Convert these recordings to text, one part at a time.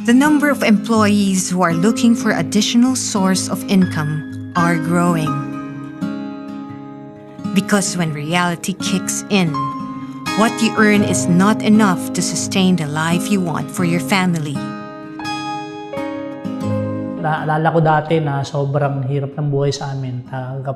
The number of employees who are looking for additional source of income are growing. Because when reality kicks in, what you earn is not enough to sustain the life you want for your family. Naalala ko dati na sobrang hirap ng buhay sa amin.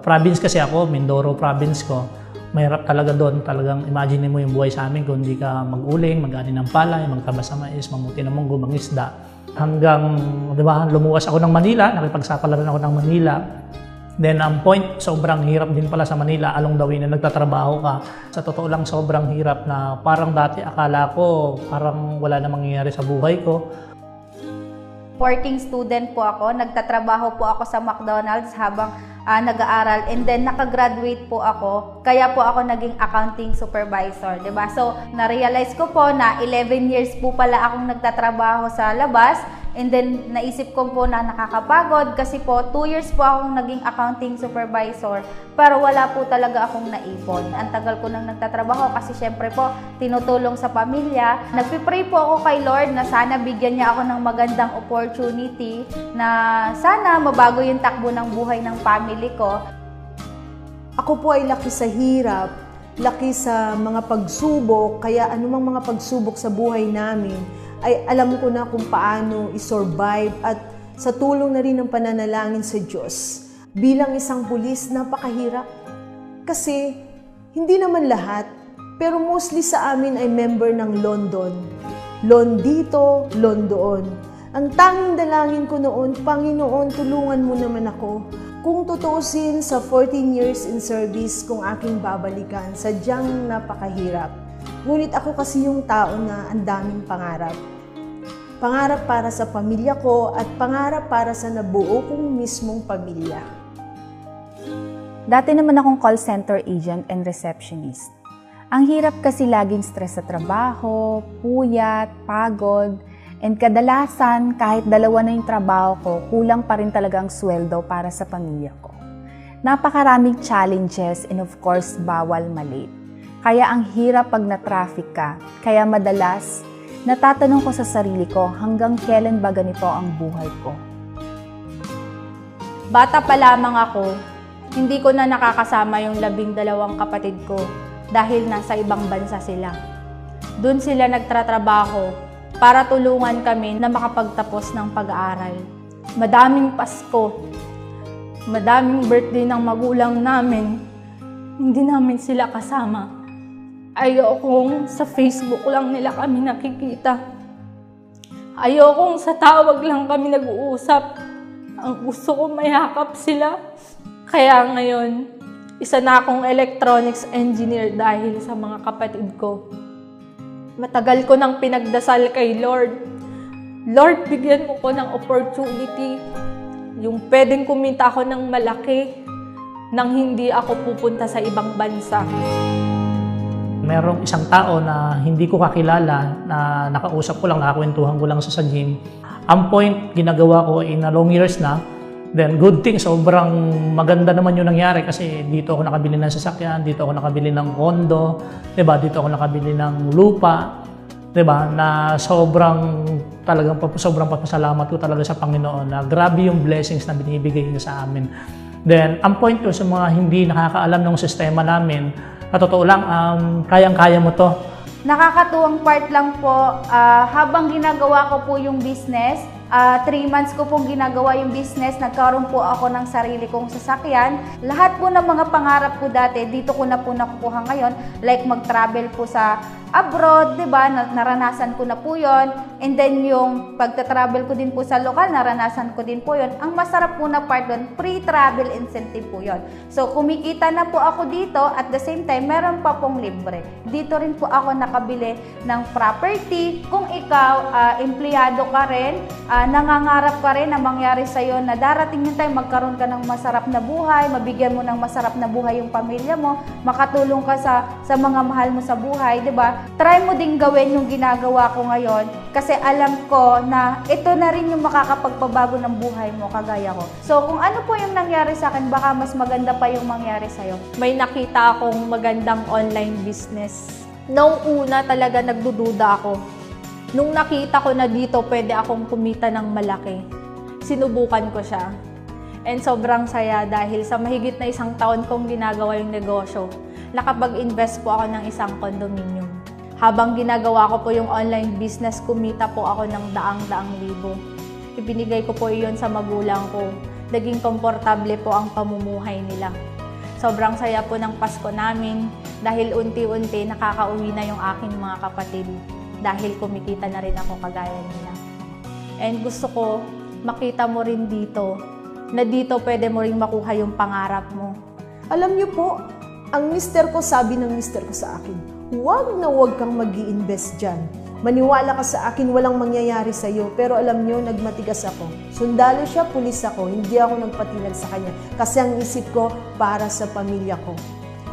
Province kasi ako, Mindoro province ko. Mahirap talaga doon. Talagang imagine mo yung buhay sa amin kung hindi ka mag-uling, mag-ani ng palay, magtabas sa mais, mamuti ng munggo, mangisda. Hanggang, di ba, lumuwas ako ng Manila, nakipagsapalaran ako ng Manila. Then, ang point, sobrang hirap din pala sa Manila, along the way na nagtatrabaho ka. Sa totoo lang, sobrang hirap na parang dati akala ko, parang wala na mangyayari sa buhay ko. Working student po ako, nagtatrabaho po ako sa McDonald's habang nag-aaral, and then nakagraduate po ako, kaya po ako naging accounting supervisor, diba? So, na-realize ko po na 11 years po pala akong nagtatrabaho sa labas, and then naisip ko po na nakakapagod kasi po 2 years po akong naging accounting supervisor, pero wala po talaga akong naipon. Ang tagal ko nang nagtatrabaho kasi syempre po tinutulong sa pamilya. Nagpipray po ako kay Lord na sana bigyan niya ako ng magandang opportunity, na sana mabago yung takbo ng buhay ng family ko. Ako po ay laki sa hirap, laki sa mga pagsubok, kaya anumang mga pagsubok sa buhay namin ay alam ko na kung paano i-survive, at sa tulong na rin ng pananalangin sa Diyos. Bilang isang pulis, napakahirap. Kasi hindi naman lahat, pero mostly sa amin ay member ng London. Loan dito, loan doon. Ang tanging dalangin ko noon, Panginoon, tulungan mo naman ako. Kung tutuusin sa 14 years in service kung aking babalikan, sadyang napakahirap. Ngunit ako kasi yung tao na ang daming pangarap. Pangarap para sa pamilya ko at pangarap para sa nabuo kong mismong pamilya. Dati naman akong call center agent and receptionist. Ang hirap kasi laging stress sa trabaho, puyat, pagod, and kadalasan kahit dalawa na yung trabaho ko, kulang pa rin talaga ang sweldo para sa pamilya ko. Napakaraming challenges and of course, bawal malate. Kaya ang hirap pag na-traffic ka, kaya madalas natatanong ko sa sarili ko hanggang kailan ba ganito ang buhay ko. Bata pa lamang ako, hindi ko na nakakasama yung 12 kapatid ko dahil nasa ibang bansa sila. Doon sila nagtratrabaho para tulungan kami na makapagtapos ng pag-aaral. Madaming Pasko, madaming birthday ng magulang namin, hindi namin sila kasama. Ayokong sa Facebook lang nila kami nakikita. Ayokong sa tawag lang kami nag-uusap. Ang gusto ko mayakap sila. Kaya ngayon, isa na akong electronics engineer dahil sa mga kapatid ko. Matagal ko nang pinagdasal kay Lord. Lord, bigyan mo ko ng opportunity. Yung pwedeng kumita ako ng malaki nang hindi ako pupunta sa ibang bansa. Merong isang tao na hindi ko kakilala, na nakausap ko lang, nakakwentuhan ko lang sa gym. Ang point, ginagawa ko in long years na. Then good thing, sobrang maganda naman yung nangyari kasi dito ako nakabili ng sasakyan, dito ako nakabili ng kondo, diba? Dito ako nakabili ng lupa, diba? Na sobrang papasalamat ko talaga sa Panginoon na grabe yung blessings na binibigay niya sa amin. Then ang point ko sa mga hindi nakakaalam ng sistema namin, na totoo lang, kayang-kaya mo to. Nakakatuwang part lang po, habang ginagawa ko po yung business, 3 months ko pong ginagawa yung business, nagkaroon po ako ng sarili kong sasakyan. Lahat po ng mga pangarap ko dati, dito ko na po nakukuha ngayon. Like mag-travel po sa abroad, di ba? Naranasan ko na po yon. And then yung pagta-travel ko din po sa lokal, naranasan ko din po yon. Ang masarap po na part doon, pre-travel incentive po yon. So kumikita na po ako dito, at the same time, meron pa pong libre. Dito rin po ako nakabili ng property. Kung ikaw, empleyado ka rin, nangangarap ka rin na mangyari sa'yo na darating yung time, magkaroon ka ng masarap na buhay, mabigyan mo ng masarap na buhay yung pamilya mo, makatulong ka sa mga mahal mo sa buhay, di ba? Try mo ding gawin yung ginagawa ko ngayon kasi alam ko na ito na rin yung makakapagpabago ng buhay mo, kagaya ko. So kung ano po yung nangyari sa akin, baka mas maganda pa yung mangyari sa'yo. May nakita akong magandang online business. Noong una talaga nagdududa ako. Nung nakita ko na dito pwede akong kumita ng malaki, sinubukan ko siya. And sobrang saya dahil sa mahigit na 1 taon kong ginagawa yung negosyo, nakapag-invest po ako ng isang condominium. Habang ginagawa ko po yung online business, kumita po ako ng daang-daang libo. Ibinigay ko po iyon sa magulang ko. Naging komportable po ang pamumuhay nila. Sobrang saya po ng Pasko namin dahil unti-unti nakakauwi na yung aking mga kapatid dahil kumikita na rin ako kagaya nila. And gusto ko makita mo rin dito na dito pwede mo rin makuha yung pangarap mo. Alam niyo po, ang sabi ng mister ko sa akin, huwag na huwag kang mag-i-invest dyan. Maniwala ka sa akin, walang mangyayari sa'yo. Pero alam niyo, nagmatigas ako. Sundalo siya, pulis ako. Hindi ako nagpatinag sa kanya. Kasi ang isip ko, para sa pamilya ko.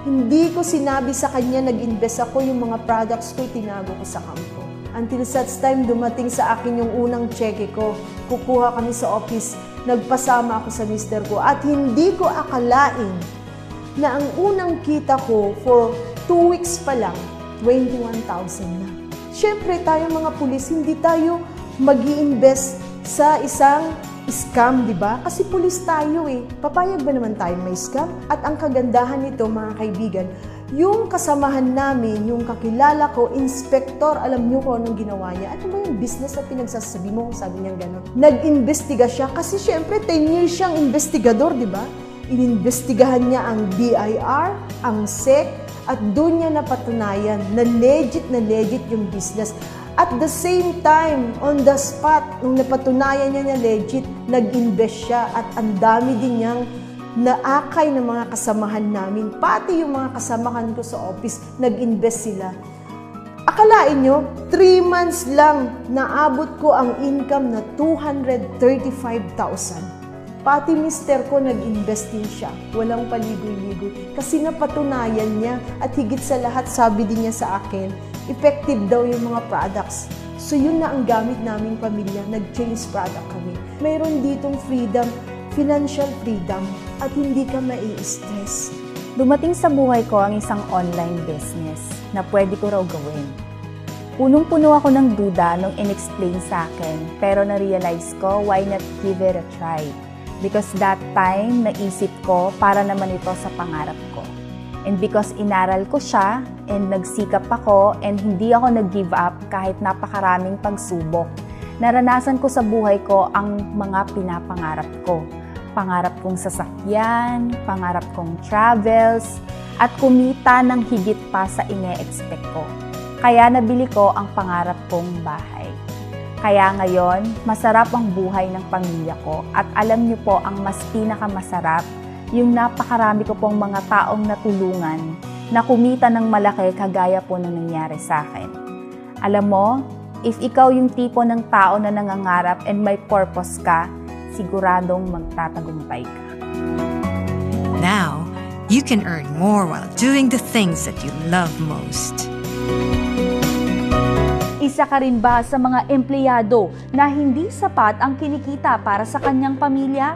Hindi ko sinabi sa kanya, nag-invest ako, yung mga products ko, tinago ko sa kampo. Until such time, dumating sa akin yung unang cheque ko. Kukuha kami sa office. Nagpasama ako sa mister ko. At hindi ko akalain na ang unang kita ko for 2 weeks pa lang, 21,000 na. Siyempre, tayo mga pulis, hindi tayo mag-i-invest sa isang scam, di ba? Kasi pulis tayo eh. Papayag ba naman tayo may scam? At ang kagandahan nito, mga kaibigan, yung kasamahan namin, yung kakilala ko, inspector, alam niyo kung anong ginawa niya. Ano ba yung business na pinagsasabi mo? Sabi niya gano'n. Nag-investiga siya kasi siyempre 10 years siyang investigador, di ba? Ininvestigahan niya ang BIR, ang SEC, at doon niya napatunayan na legit yung business. At the same time, on the spot, nung napatunayan niya na legit, nag-invest siya at ang dami din niyang naakay ng mga kasamahan namin. Pati yung mga kasamahan ko sa office, nag-invest sila. Akalain nyo, 3 months lang naabot ko ang income na 235,000. Pati mister ko nag-invest din siya. Walang paligoy-ligoy. Kasi napatunayan niya at higit sa lahat sabi din niya sa akin, effective daw yung mga products. So yun na ang gamit naming pamilya. Nag-change product kami. Mayroon ditong freedom, financial freedom at hindi ka mai-stress. Dumating sa buhay ko ang isang online business na pwede ko raw gawin. Punong-puno ako ng duda nung in-explain sa akin, pero na-realize ko, why not give it a try? Because that time, naisip ko para naman ito sa pangarap ko. And because inaral ko siya, and nagsikap ako, and hindi ako nag-give up kahit napakaraming pagsubok. Naranasan ko sa buhay ko ang mga pinapangarap ko. Pangarap kong sasakyan, pangarap kong travels, at kumita ng higit pa sa ine-expect ko. Kaya nabili ko ang pangarap kong bahay. Kaya ngayon, masarap ang buhay ng pamilya ko at alam niyo po ang mas pinakamasarap, yung napakarami ko pong mga taong natulungan na kumita ng malaki kagaya po ng nangyari sa akin. Alam mo, if ikaw yung tipo ng tao na nangangarap and may purpose ka, siguradong magtatagumpay ka. Now, you can earn more while doing the things that you love most. Isa ka rin ba sa mga empleyado na hindi sapat ang kinikita para sa kanyang pamilya?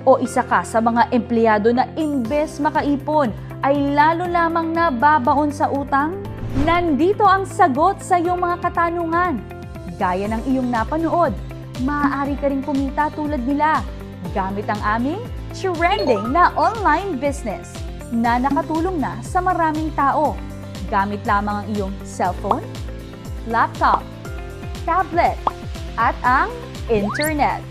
O isa ka sa mga empleyado na imbes makaipon ay lalo lamang nababaon sa utang? Nandito ang sagot sa iyong mga katanungan. Gaya ng iyong napanood, maaari ka rin kumita tulad nila gamit ang aming trending na online business na nakatulong na sa maraming tao. Gamit lamang ang iyong cellphone, laptop, tablet, at ang internet.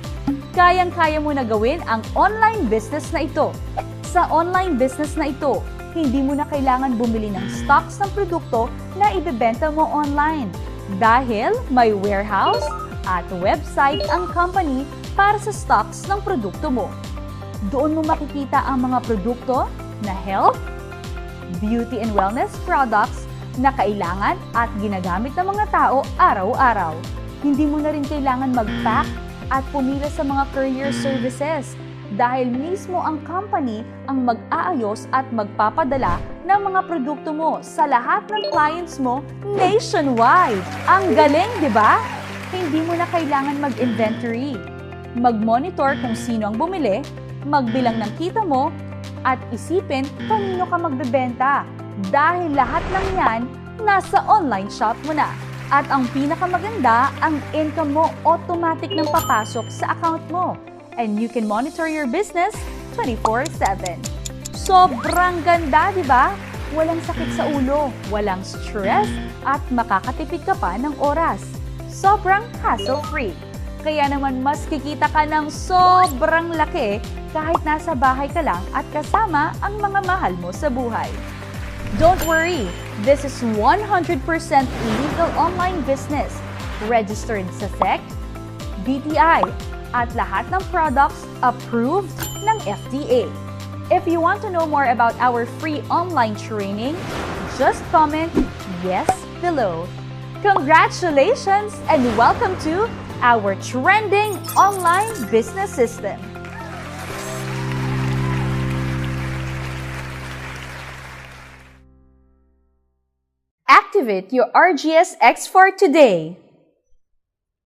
Kayang-kaya mo na gawin ang online business na ito. Sa online business na ito, hindi mo na kailangan bumili ng stocks ng produkto na ibebenta mo online dahil may warehouse at website ang company para sa stocks ng produkto mo. Doon mo makikita ang mga produkto na health, beauty and wellness products na kailangan at ginagamit ng mga tao araw-araw. Hindi mo na rin kailangan mag-pack at pumila sa mga courier services dahil mismo ang company ang mag-aayos at magpapadala ng mga produkto mo sa lahat ng clients mo nationwide. Ang galing, di ba? Hindi mo na kailangan mag-inventory, mag-monitor kung sino ang bumili, magbilang ng kita mo, at isipin kanino ka magbebenta. Dahil lahat ng yan, nasa online shop mo na. At ang pinakamaganda, ang income mo automatic nang papasok sa account mo. And you can monitor your business 24/7. Sobrang ganda, di ba? Walang sakit sa ulo, walang stress, at makakatipid ka pa ng oras. Sobrang hassle-free. Kaya naman mas kikita ka ng sobrang laki kahit nasa bahay ka lang at kasama ang mga mahal mo sa buhay. Don't worry, this is 100% legal online business, registered sa SEC, DTI, at lahat ng products approved ng FDA. If you want to know more about our free online training, just comment yes below. Congratulations and welcome to our trending online business system. Activate your RGS X4 today.